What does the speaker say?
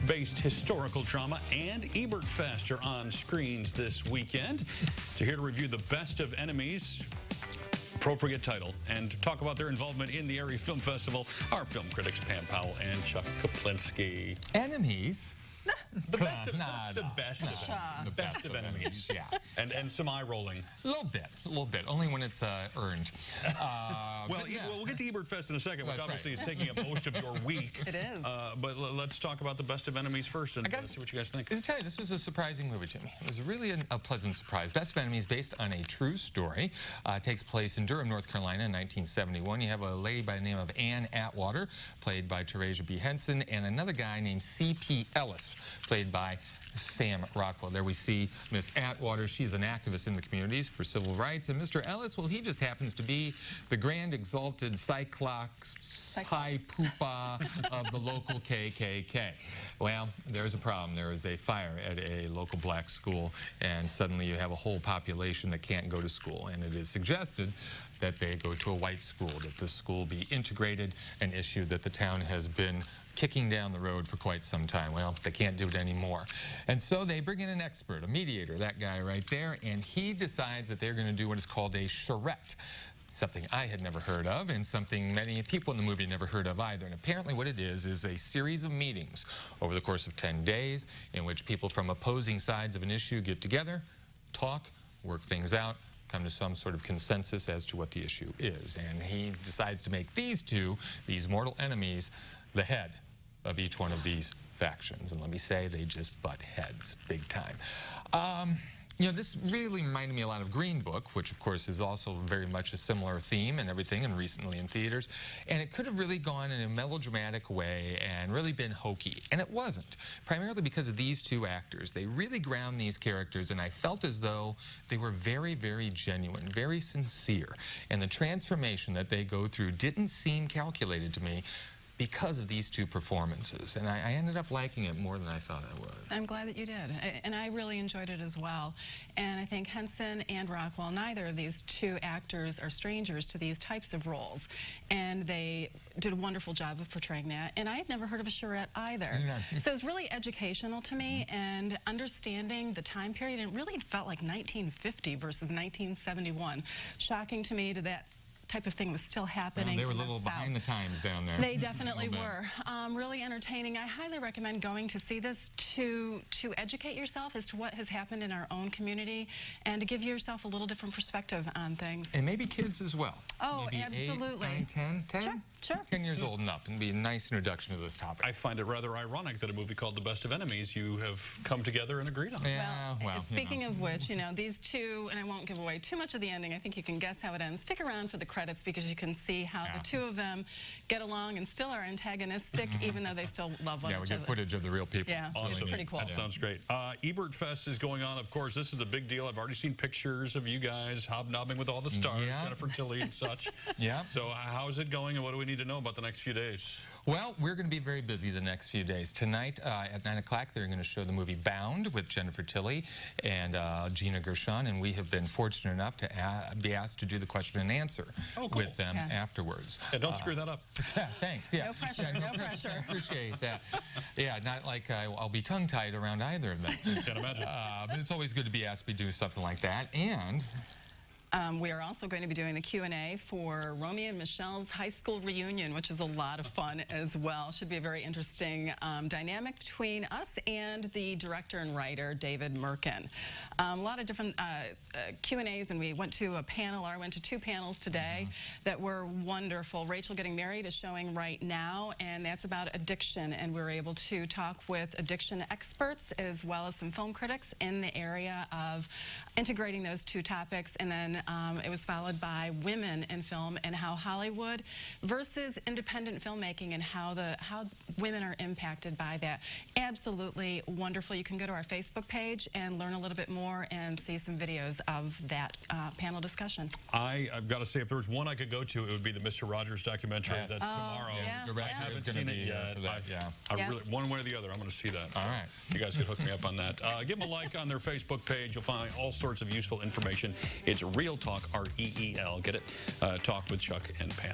based historical drama and Ebertfest are on screens this weekend. So here to review the best of enemies, appropriate title, and to talk about their involvement in the area film festival, our film critics Pam Powell and Chuck Koplinski. Enemies? The best of enemies. Yeah. And some eye rolling. A little bit. Only when it's earned. Well, we'll get to Ebertfest in a second, which obviously is taking up most of your week. It is. But let's talk about the best of enemies first and see what you guys think. I tell you, this was a surprising movie to me. It was really a pleasant surprise. Best of Enemies, based on a true story, takes place in Durham, North Carolina in 1971. You have a lady by the name of Ann Atwater, played by Teresia B. Henson, and another guy named C.P. Ellis, played by Sam Rockwell. There we see Miss Atwater. She is an activist in the communities for civil rights. And Mr. Ellis, well, he just happens to be the grand exalted Cyclops high poopa of the local KKK. Well, there's a problem. There is a fire at a local black school, and suddenly you have a whole population that can't go to school. And it is suggested that they go to a white school, that the school be integrated, an issue that the town has been kicking down the road for quite some time. Well, they can't do it anymore. And so they bring in an expert, a mediator, that guy right there, and he decides that they're going to do what is called a charrette. Something I had never heard of, and something many people in the movie never heard of either. And apparently what it is a series of meetings over the course of 10 days in which people from opposing sides of an issue get together, talk, work things out, come to some sort of consensus as to what the issue is. And he decides to make these mortal enemies, the head of each one of these factions. And let me say, they just butt heads big time. You know, this really reminded me a lot of Green Book, which of course is also very much a similar theme and everything, and recently in theaters. And it could have really gone in a melodramatic way and really been hokey. And it wasn't, primarily because of these two actors. They really ground these characters, and I felt as though they were very, very genuine, very sincere. And the transformation that they go through didn't seem calculated to me because of these two performances. And I ended up liking it more than I thought I would. I'm glad that you did. And I really enjoyed it as well. And I think Henson and Rockwell, neither of these two actors are strangers to these types of roles. And they did a wonderful job of portraying that. And I had never heard of a charrette either. Yeah. So it was really educational to me, and understanding the time period. And it really felt like 1950 versus 1971. Shocking to me that type of thing was still happening. Well, they were a little behind the times down there. They definitely were. Really entertaining. I highly recommend going to see this to educate yourself as to what has happened in our own community, and to give yourself a little different perspective on things. And maybe kids as well. Oh, maybe absolutely. 8, 9, 10? Sure. 10 years old and up, and be a nice introduction to this topic. I find it rather ironic that a movie called The Best of Enemies you have come together and agreed on. Yeah, well, speaking of which, you know, these two, and I won't give away too much of the ending, I think you can guess how it ends. Stick around for the credits, because you can see how the two of them get along and still are antagonistic, even though they still love one another. Yeah, we get footage of the real people. Yeah, awesome. It's pretty cool. That sounds great. Ebertfest is going on, of course. This is a big deal. I've already seen pictures of you guys hobnobbing with all the stars, Jennifer Tilly and such. Yeah. So how's it going, and what do we need to know about the next few days? Well, we're going to be very busy the next few days. Tonight at 9 o'clock, they're going to show the movie Bound with Jennifer Tilly and Gina Gershon, and we have been fortunate enough to be asked to do the question and answer with them afterwards. Yeah, don't screw that up. Yeah, thanks. Yeah. No pressure, no pressure. I appreciate that. Yeah, not like I'll be tongue-tied around either of them. Can't imagine. But it's always good to be asked to do something like that. And we are also going to be doing the Q&A for Romeo and Michelle's high school reunion, which is a lot of fun as well. Should be a very interesting dynamic between us and the director and writer, David Merkin. A lot of different Q&As, and we went to a panel, or I went to 2 panels today that were wonderful. Rachel Getting Married is showing right now, and that's about addiction, and we were able to talk with addiction experts as well as some film critics in the area of integrating those two topics. And then it was followed by women in film and how Hollywood versus independent filmmaking, and how women are impacted by that. Absolutely wonderful. You can go to our Facebook page and learn a little bit more and see some videos of that panel discussion. I've got to say, if there was one I could go to, it would be the Mr. Rogers documentary. That's tomorrow. Yeah. I haven't seen it yet. Really, one way or the other, I'm going to see that. All right. You guys could hook me up on that. Give them a like on their Facebook page. You'll find all sorts of useful information. It's Real Talk, R-E-E-L. Get it? Talk with Chuck and Pam.